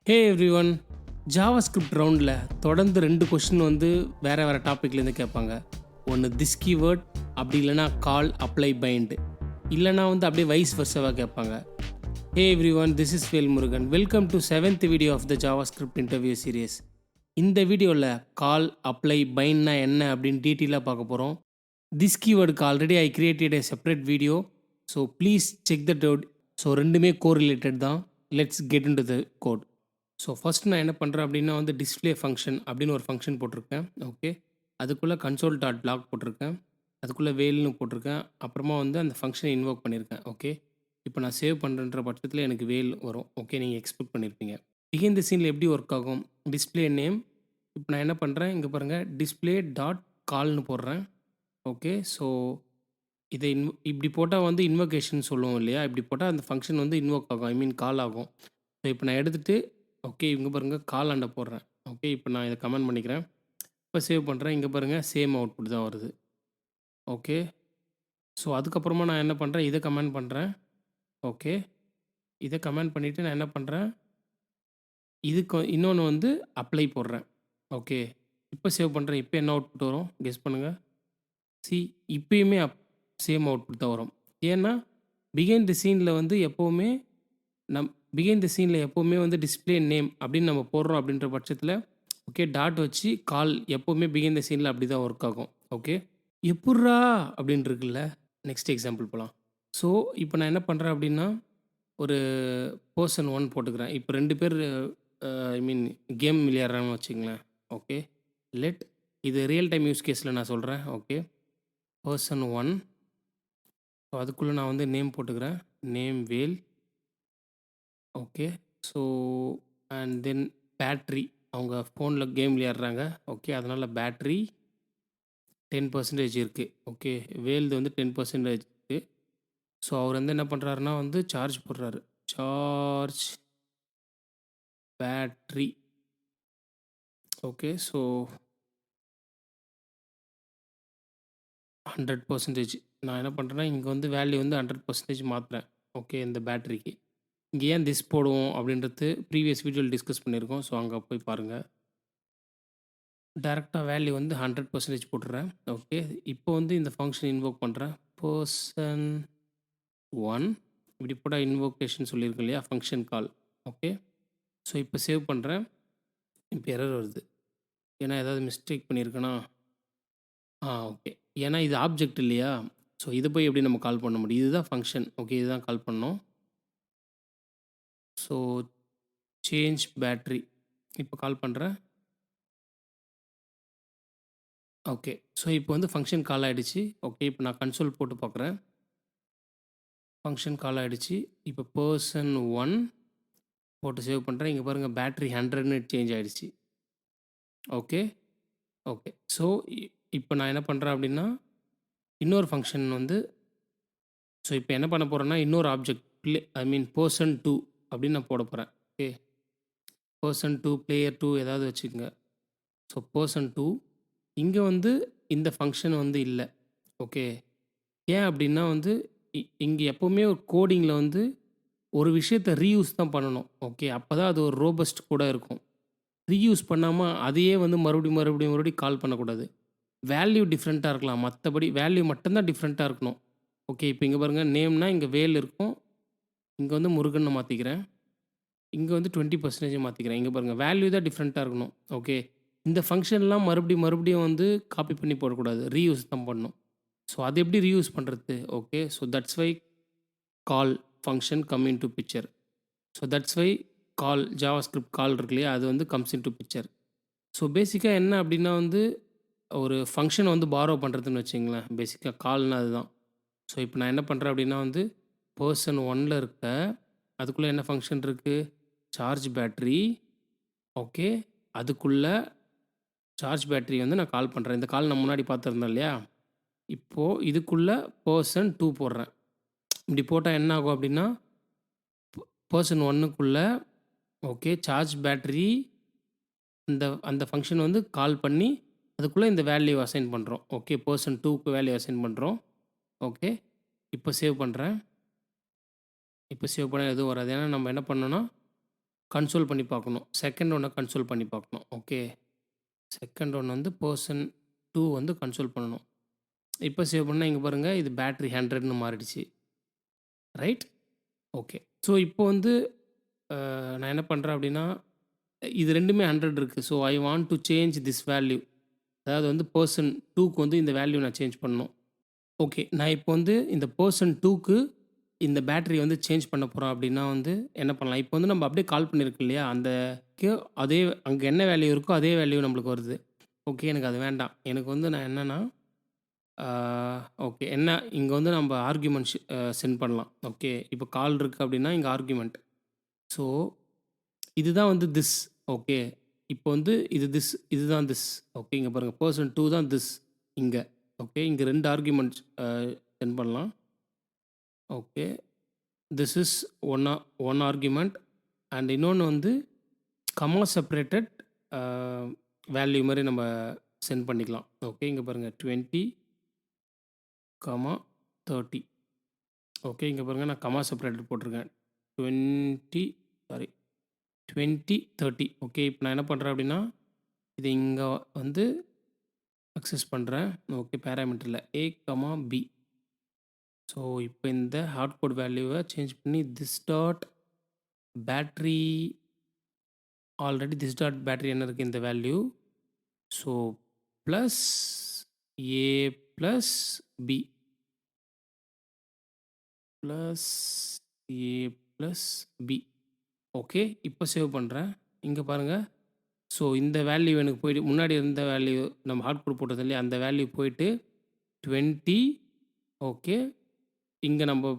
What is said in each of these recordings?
ஹே everyone, JavaScript ரவுண்டில் தொடர்ந்து 2 question வந்து வேறு டாப்பிக்லேருந்து கேட்பாங்க. ஒன்று திஸ் கீவேர்ட், அப்படி இல்லைனா கால் அப்ளை பைண்ட், இல்லைனா வந்து அப்படியே வைஸ் வர்சாவாக கேட்பாங்க. Hey everyone, this is Velmurugan. Welcome to 7th video of the JavaScript interview series. இந்த வீடியோவில் கால் அப்ளை பைண்ட்னா என்ன அப்படின்னு டீட்டெயிலாக பார்க்க போகிறோம். திஸ் கீவேர்டுக்கு already I created a separate video, so please check that out. So ரெண்டுமே கோரிலேட்டட் தான். Let's get into the code. So first நான் என்ன பண்ணுறேன் அப்படின்னா வந்து டிஸ்பிளே ஃபங்க்ஷன் அப்படின்னு ஒரு ஃபங்க்ஷன் போட்டிருக்கேன். ஓகே, அதுக்குள்ளே console.log போட்டிருக்கேன், அதுக்குள்ளே வேல்னு போட்டிருக்கேன், அப்புறமா வந்து அந்த ஃபங்க்ஷனை இன்வோக் பண்ணியிருக்கேன். ஓகே, இப்போ நான் சேவ் பண்ணுறன்ற பட்சத்தில் எனக்கு வேல் வரும். ஓகே, நீங்கள் எக்ஸ்பெக்ட் பண்ணியிருப்பீங்க. பிகின் தி சீனில் எப்படி ஒர்க் ஆகும்? Display name. இப்போ நான் என்ன பண்ணுறேன், இங்கே பாருங்கள், டிஸ்பிளே டாட் கால்னு போடுறேன். ஓகே, ஸோ இதை இப்படி போட்டால் வந்து இன்வொகேஷன் சொல்லுவோம் இல்லையா, இப்படி போட்டால் அந்த ஃபங்க்ஷன் வந்து இன்வோக் ஆகும், ஐ மீன் கால் ஆகும். ஸோ இப்போ நான் எடுத்துகிட்டு ஓகே இங்கே பாருங்கள் கால் அண்டை போடுறேன். ஓகே, இப்போ நான் இதை கமெண்ட் பண்ணிக்கிறேன், இப்போ சேவ் பண்ணுறேன். இங்கே பாருங்கள் சேம் அவுட்புட் தான் வருது. ஓகே, ஸோ அதுக்கப்புறமா நான் என்ன பண்ணுறேன், இதை கமெண்ட் பண்ணுறேன். ஓகே, இதை கமெண்ட் பண்ணிவிட்டு நான் என்ன பண்ணுறேன், இதுக்கு இன்னொன்று வந்து அப்ளை போடுறேன். ஓகே, இப்போ சேவ் பண்ணுறேன். இப்போ என்ன அவுட்புட் வரும் கெஸ் பண்ணுங்கள். இப்பயுமே சேம் அவுட்புட் தான் வரும். ஏன்னா பிகைன் தி சீனில் வந்து எப்போவுமே பிகைன் தி சீனில் எப்போவுமே வந்து டிஸ்பிளே நேம் அப்படின்னு நம்ம போடுறோம் அப்படின்ற பட்சத்தில் ஓகே டாட் வச்சு கால் எப்போவுமே பிகைன் தி சீனில் அப்படி தான் ஒர்க் ஆகும். ஓகே, எப்புட்றா அப்படின்னு இருக்குல்ல. நெக்ஸ்ட் எக்ஸாம்பிள் போகலாம். ஸோ இப்போ நான் என்ன பண்ணுறேன் அப்படின்னா ஒரு பர்சன் 1 போட்டுக்கிறேன். இப்போ 2 பேர் ஐ மீன் கேம் விளையாடுறான்னு வச்சுங்களேன். ஓகே, லெட் இது ரியல் டைம் யூஸ் கேஸில் நான் சொல்கிறேன். ஓகே, பர்சன் 1, ஸோ அதுக்குள்ளே நான் வந்து நேம் போட்டுக்கிறேன், name Vel. Okay, so and then battery, அவங்க ஃபோனில் கேம் விளையாடுறாங்க. ஓகே, அதனால் பேட்ரி 10% இருக்குது. ஓகே, வேல்து வந்து 10% இருக்குது. ஸோ அவர் வந்து என்ன பண்ணுறாருன்னா வந்து சார்ஜ் போடுறாரு, சார்ஜ் பேட்ரி. Okay, so 100%. நான் என்ன பண்ணுறேன்னா இங்கே வந்து வேல்யூ வந்து 100% மாற்றுறேன். ஓகே, இந்த பேட்டரிக்கு இங்கே ஏன் திஸ் போடுவோம் அப்படின்றது ப்ரீவியஸ் வீடியோவில் டிஸ்கஸ் பண்ணியிருக்கோம். ஸோ அங்கே போய் பாருங்கள். டேரெக்டாக வேல்யூ வந்து 100% போட்டுறேன். ஓகே, இப்போ வந்து இந்த ஃபங்க்ஷன் இன்வோக் பண்ணுறேன், பர்சன் 1 இப்படி போட்டால் இன்வோகேஷன் சொல்லியிருக்கு இல்லையா, ஃபங்க்ஷன் கால். ஓகே, ஸோ இப்போ சேவ் பண்ணுறேன். இப்போ எரர் வருது, ஏன்னா ஏதாவது மிஸ்டேக் பண்ணியிருக்கேனா? ஓகே, ஏன்னா இது ஆப்ஜெக்ட் இல்லையா, ஸோ இதை போய் எப்படி நம்ம கால் பண்ண முடியும்? இதுதான் ஃபங்க்ஷன். ஓகே, இதுதான் கால் பண்ணோம். ஸோ சேஞ்ச் பேட்ரி இப்போ கால் பண்ணுறேன். ஓகே, ஸோ இப்போ வந்து ஃபங்க்ஷன் கால் ஆகிடுச்சு. ஓகே, இப்போ நான் கன்சோல் போட்டு பார்க்குறேன், ஃபங்க்ஷன் கால் ஆகிடுச்சு. இப்போ பர்சன் 1 போட்டு சேவ் பண்ணுறேன். இங்கே பாருங்கள் பேட்ரி 100ன்னு சேஞ்ச் ஆகிடுச்சு. ஓகே, ஓகே, ஸோ இப்போ நான் என்ன பண்ணுறேன் அப்படின்னா இன்னொரு ஃபங்க்ஷன் வந்து ஸோ இப்போ என்ன பண்ண போகிறேன்னா இன்னொரு ஆப்ஜெக்ட் ஐ மீன் பர்சன் 2 அப்படின்னு நான் போட போகிறேன். ஓகே, பர்சன் 2 பிளேயர் 2 ஏதாவது வச்சுக்கோங்க. ஸோ பர்சன் 2 இங்கே வந்து இந்த ஃபங்க்ஷன் வந்து இல்லை. ஓகே, ஏன் அப்படின்னா வந்து இங்கே எப்போவுமே ஒரு கோடிங்கில் வந்து ஒரு விஷயத்தை ரீயூஸ் தான் பண்ணணும். ஓகே, அப்போ தான் அது ஒரு ரோபஸ்ட் கூட இருக்கும். ரீயூஸ் பண்ணாமல் அதையே வந்து மறுபடியும் கால் பண்ணக்கூடாது. வேல்யூ டிஃப்ரெண்ட்டாக இருக்கலாம், மற்றபடி வேல்யூ மட்டும்தான் டிஃப்ரெண்ட்டாக இருக்கணும். ஓகே, இப்போ இங்கே பாருங்கள் நேம்னா இங்கே வேல் இருக்கும், இங்கே வந்து முருகன் மாற்றிக்கிறேன், இங்கே வந்து 20% மாற்றிக்கிறேன். இங்கே பாருங்கள் வேல்யூ தான் டிஃப்ரெண்ட்டாக இருக்கணும். ஓகே, இந்த ஃபங்க்ஷன்லாம் மறுபடியும் வந்து காப்பி பண்ணி போடக்கூடாது, ரீயூஸ் தான் பண்ணணும். ஸோ அது எப்படி ரீயூஸ் பண்ணுறது? Okay, so that's why call function come into picture. So that's why call JavaScript call இருக்கு இல்லையா, அது வந்து comes into picture. So பேசிக்காக என்ன அப்படின்னா வந்து ஒரு ஃபங்க்ஷனை வந்து பாரோ பண்ணுறதுன்னு வச்சுங்களேன். பேசிக்காக கால்னா அதுதான். ஸோ இப்போ நான் என்ன பண்ணுறேன் அப்படின்னா வந்து பர்சன் 1ல் இருக்க அதுக்குள்ளே என்ன ஃபங்க்ஷன் இருக்குது, சார்ஜ் பேட்ரி. ஓகே, அதுக்குள்ளே சார்ஜ் பேட்ரி வந்து நான் கால் பண்ணுறேன். இந்த கால் நான் முன்னாடி பார்த்துருந்தேன் இல்லையா, இப்போது இதுக்குள்ளே பர்சன் 2 போடுறேன். இப்படி போட்டால் என்ன ஆகும் அப்படின்னா பர்சன் 1க்குள்ளே ஓகே சார்ஜ் பேட்ரி அந்த ஃபங்க்ஷன் வந்து கால் பண்ணி அதுக்குள்ளே இந்த வேல்யூ அசைன் பண்ணுறோம். ஓகே, பர்சன் 2க்கு வேல்யூ அசைன் பண்ணுறோம். ஓகே, இப்போ சேவ் பண்ணுறேன். இப்போ சேவ் பண்ண எதுவும் வராது, ஏன்னா நம்ம என்ன பண்ணோன்னா கன்சோல் பண்ணி பார்க்கணும். செகண்ட் ஒன்னை கன்சோல் பண்ணி பார்க்கணும். ஓகே, செகண்ட் ஒன் வந்து பர்சன் 2 வந்து கன்சோல் பண்ணணும். இப்போ சேவ் பண்ணால் இங்கே பாருங்கள், இது பேட்ரி 100ன்னு மாறிடுச்சு. ரைட்? ஓகே. ஸோ இப்போ வந்து நான் என்ன பண்ணுறேன் அப்படின்னா, இது ரெண்டுமே 100 இருக்குது. So I want to change this value. அதாவது வந்து பர்சன் 2க்கு வந்து இந்த வேல்யூ நான் சேஞ்ச் பண்ணணும். ஓகே, நான் இப்போ வந்து இந்த பர்சன் 2க்கு இந்த பேட்டரி வந்து சேஞ்ச் பண்ண போகிறோம் அப்படின்னா வந்து என்ன பண்ணலாம்? இப்போ வந்து நம்ம அப்படியே கால் பண்ணியிருக்கு இல்லையா? அந்த அதே அங்கே என்ன வேல்யூ இருக்கோ அதே வேல்யூ நம்மளுக்கு வருது. ஓகே, எனக்கு அது வேண்டாம். எனக்கு வந்து நான் என்னன்னா, ஓகே, என்ன இங்கே வந்து நம்ம ஆர்குமெண்ட் சென்ட் பண்ணலாம். ஓகே, இப்போ கால் இருக்குது அப்படின்னா இங்கே ஆர்குமெண்ட். ஸோ இதுதான் வந்து திஸ். ஓகே, இப்போ வந்து இதுதான் திஸ். ஓகே, இங்கே பாருங்கள், பர்சன் 2 தான் திஸ் இங்கே. ஓகே, இங்கே 2 ஆர்குமெண்ட்ஸ் சென்ட் பண்ணலாம். Okay, this is one argument and இன்னொன்று வந்து கமா செப்பரேட்டட் வேல்யூ மாதிரி நம்ம சென்ட் பண்ணிக்கலாம். ஓகே, இங்கே பாருங்கள் 20, 30. ஓகே, இங்கே பாருங்கள், நான் கமா செப்பரேட்டட் போட்டிருக்கேன். 20 30. ஓகே, இப்போ நான் என்ன பண்ணுறேன் அப்படின்னா, இது இங்கே வந்து அக்சஸ் பண்ணுறேன். ஓகே, பேராமீட்டரில் a, b. ஸோ இப்போ இந்த ஹார்ட் கோட் வேல்யூவை சேஞ்ச் பண்ணி this dot battery, already this dot battery என்ன இருக்குது இந்த value. So plus a plus b plus a plus b. Okay, இப்போ சேவ் பண்ணுறேன். இங்கே பாருங்கள், ஸோ இந்த வேல்யூ எனக்கு போய்ட்டு முன்னாடி இருந்த வேல்யூ நம்ம ஹார்ட் கோட் போட்டது இல்லையா, அந்த வேல்யூ போயிட்டு 20. ஓகே, இங்கே நம்ம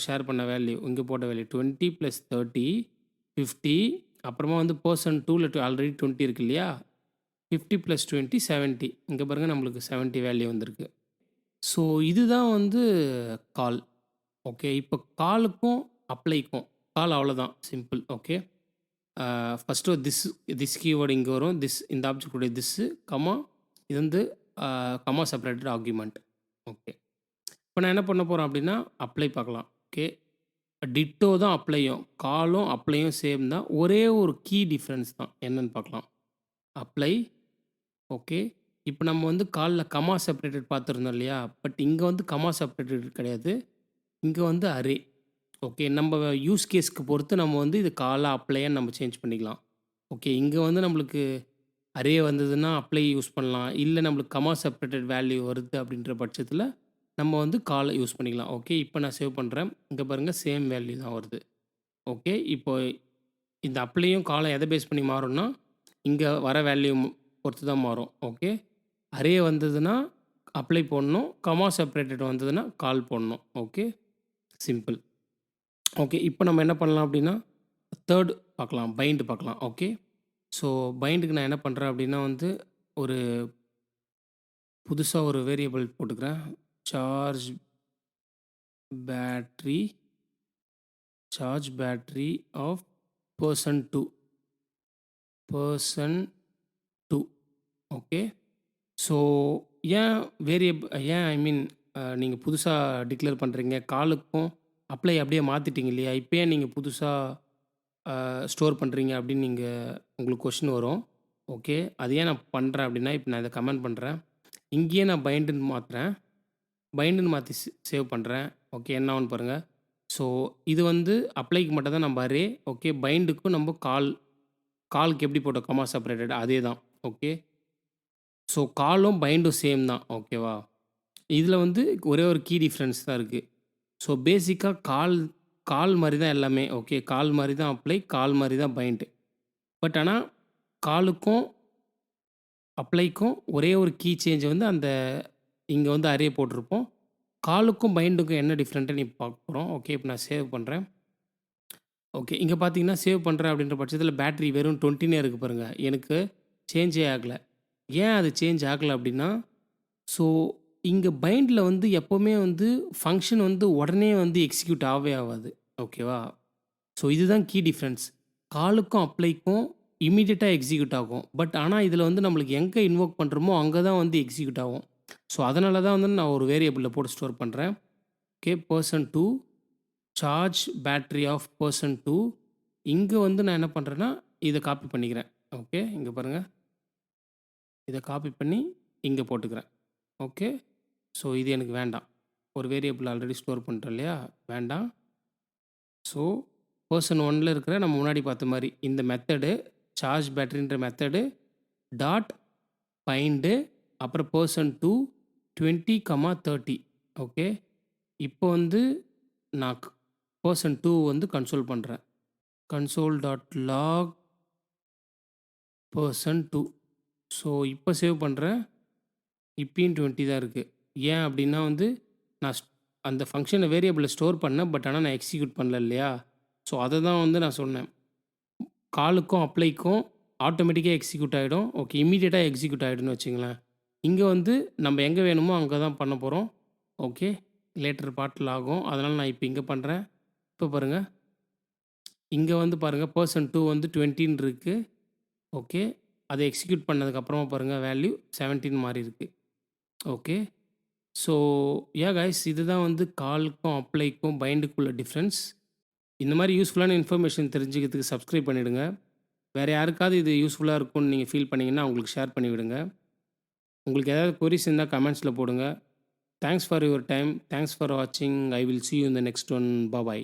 ஷேர் பண்ண வேல்யூ இங்கே போட்ட வேல்யூ 20 + 30 50. அப்புறமா வந்து பர்சன் 2ல் ஆல்ரெடி 20 இருக்கு இல்லையா, 50 + 20 70. இங்கே பாருங்கள், நம்மளுக்கு 70 வேல்யூ வந்திருக்கு. ஸோ இதுதான் வந்து கால். ஓகே, இப்போ காலுக்கும் அப்ளைக்கும் கால் அவ்வளோதான், simple. Okay, first this keyword இங்கே வரும். இந்த ஆப்ஜெக்டுடைய திஸ்ஸு கமா, இது வந்து கமா செப்பரேட்டட் ஆர்குமெண்ட். ஓகே, இப்போ நான் என்ன பண்ண போகிறேன் அப்படின்னா அப்ளை பார்க்கலாம். ஓகே, டிட்டோ தான் அப்ளையும், காலும் அப்ளையும் சேம் தான். ஒரே ஒரு கீ டிஃப்ரென்ஸ் தான், என்னன்னு பார்க்கலாம். அப்ளை. ஓகே, இப்போ நம்ம வந்து காலில் கமா செப்பரேட்டட் பார்த்துருந்தோம் இல்லையா, பட் இங்கே வந்து கமா செப்பரேட்டட் கிடையாது, இங்கே வந்து அரே. ஓகே, நம்ம யூஸ் கேஸ்க்கு பொறுத்து நம்ம வந்து இது காலா அப்ளைன்னு நம்ம சேஞ்ச் பண்ணிக்கலாம். ஓகே, இங்கே வந்து நம்மளுக்கு அரே வந்ததுன்னா அப்ளை யூஸ் பண்ணலாம். இல்லை நம்மளுக்கு கமா செப்பரேட்டட் வேல்யூ வருது அப்படின்ற பட்சத்தில் நம்ம வந்து காலை யூஸ் பண்ணிக்கலாம். ஓகே, இப்போ நான் சேவ் பண்ணுறேன். இங்கே பாருங்கள், சேம் வேல்யூ தான் வருது. ஓகே, இப்போ இந்த அப்ளையும் காலம் எதை பேஸ் பண்ணி மாறும்னா இங்கே வர வேல்யூ பொறுத்து தான் மாறும். ஓகே, அரே வந்ததுன்னா அப்ளை போடணும், கமா செப்பரேட்டட் வந்ததுன்னா கால் போடணும். Okay, simple. ஓகே, இப்போ நம்ம என்ன பண்ணலாம் அப்படின்னா தேர்ட் பார்க்கலாம், பைண்டு பார்க்கலாம். ஓகே, ஸோ பைண்டுக்கு நான் என்ன பண்ணுறேன் அப்படின்னா வந்து ஒரு புதுசாக ஒரு வேரியபிள் போட்டுக்கிறேன். Charge battery of person 2. Okay, so ஏன் ஐ மீன் நீங்கள் புதுசாக டிக்ளேர் பண்ணுறீங்க, காலுக்கும் அப்ளை அப்படியே மாற்றிட்டீங்க இல்லையா, இப்போ ஏன் நீங்கள் புதுசாக ஸ்டோர் பண்ணுறீங்க அப்படின்னு உங்களுக்கு கொஷின் வரும். ஓகே, அது ஏன் நான் பண்ணுறேன் அப்படின்னா, இப்போ நான் இதை கமெண்ட் பண்ணுறேன். இங்கேயே நான் பைண்டுன்னு மாற்றி சேவ் பண்ணுறேன். ஓகே, என்ன ஆகும்னு பாருங்கள். ஸோ இது வந்து அப்ளைக்கு மட்டும் தான் நம்ம அரே. ஓகே, பைண்டுக்கும் நம்ம காலுக்கு எப்படி போட்டோம் கமா செப்பரேட்டட் அதே தான். ஓகே, ஸோ காலும் பைண்டும் சேம் தான். ஓகேவா, இதில் வந்து ஒரே ஒரு கீ டிஃப்ரென்ஸ் தான் இருக்குது. ஸோ பேசிக்காக கால் மாதிரி தான் எல்லாமே. ஓகே, கால் மாதிரி தான் அப்ளை, கால் மாதிரி தான் பைண்டு. பட் ஆனால் காலுக்கும் அப்ளைக்கும் ஒரே ஒரு கீ சேஞ்ச் வந்து அந்த இங்கே வந்து அரே போட்டிருப்போம். காலுக்கும் பைண்டுக்கும் என்ன டிஃப்ரெண்ட்டுன்னு இப்போ பார்க்க போகிறோம். ஓகே, இப்போ நான் சேவ் பண்ணுறேன். ஓகே, இங்கே பார்த்தீங்கன்னா சேவ் பண்ணுறேன் அப்படின்ற பட்சத்தில் பேட்ரி வெறும் 20னே இருக்குது பாருங்கள், எனக்கு சேஞ்சே ஆகலை. ஏன் அது சேஞ்ச் ஆகலை அப்படின்னா, ஸோ இங்கே பைண்டில் வந்து எப்போவுமே வந்து ஃபங்க்ஷன் வந்து உடனே வந்து எக்ஸிக்யூட் ஆகவே ஆகாது. ஓகேவா, ஸோ இதுதான் கீ டிஃப்ரென்ஸ். காலுக்கும் அப்ளைக்கும் இமீடியட்டாக எக்ஸிக்யூட் ஆகும். பட் ஆனால் இதில் வந்து நம்மளுக்கு எங்கே இன்வோக் பண்ணுறோமோ அங்கே தான் வந்து எக்ஸிக்யூட் ஆகும். ஸோ அதனால தான் வந்து நான் ஒரு வேரியபிளில் போட்டு ஸ்டோர் பண்ணுறேன். Okay, person 2 charge battery of person 2 இங்கே வந்து நான் என்ன பண்ணுறேன்னா இதை காப்பி பண்ணிக்கிறேன். ஓகே, இங்கே பாருங்கள், இதை காப்பி பண்ணி இங்கே போட்டுக்கிறேன். ஓகே, ஸோ இது எனக்கு வேண்டாம். ஒரு வேரியபிள் ஆல்ரெடி ஸ்டோர் பண்ணிட்டோம் இல்லையா, வேண்டாம். ஸோ பர்சன் 1ல் இருக்கிற நம்ம முன்னாடி பார்த்த மாதிரி இந்த மெத்தடு சார்ஜ் பேட்டரின்ற மெத்தடு டாட் பைண்டு அப்புறம் பர்சன் 2 20, 30. ஓகே, இப்போ வந்து நான் பர்சன் 2 வந்து கன்சோல் பண்ணுறேன். Console dot log person 2. So இப்போ சேவ் பண்ணுறேன். இப்பயும் 20 தான் இருக்குது. ஏன் அப்படின்னா வந்து நான் அந்த ஃபங்க்ஷனை வேரியபிளில் ஸ்டோர் பண்ணேன், பட் ஆனால் நான் எக்ஸிக்யூட் பண்ணல இல்லையா. ஸோ அதை தான் வந்து நான் சொன்னேன், காலுக்கும் அப்ளைக்கும் ஆட்டோமேட்டிக்காக எக்ஸிக்யூட் ஆகிடும். ஓகே, இமீடியட்டாக எக்ஸிக்யூட் ஆகிடும்னு வச்சுங்களேன். இங்கே வந்து நம்ம எங்கே வேணுமோ அங்கே தான் பண்ண போகிறோம். ஓகே, லேட்டர் பார்ட்டில் ஆகும். அதனால் நான் இப்போ இங்கே பண்ணுறேன். இப்போ பாருங்கள், இங்கே வந்து பாருங்கள் பர்சன் 2 வந்து 20ன்னு இருக்குது. ஓகே, அதை எக்ஸிக்யூட் பண்ணதுக்கப்புறமா பாருங்கள் வேல்யூ 17 மாறி இருக்குது. ஓகே, ஸோ கைஸ், இதுதான் வந்து காலுக்கும் அப்ளைக்கும் பைண்டுக்குள்ள டிஃப்ரென்ஸ். இந்த மாதிரி யூஸ்ஃபுல்லான இன்ஃபர்மேஷன் தெரிஞ்சுக்கிறதுக்கு சப்ஸ்கிரைப் பண்ணிவிடுங்க. வேறு யாருக்காவது இது யூஸ்ஃபுல்லாக இருக்கும்னு நீங்கள் ஃபீல் பண்ணிங்கன்னா அவங்களுக்கு ஷேர் பண்ணிவிடுங்க. உங்களுக்கு ஏதாவது கொரிஸ் இருந்தால் கமெண்ட்ஸில் போடுங்க. Thanks for your time. Thanks for வாட்சிங். I will see you in the next one. Bye bye.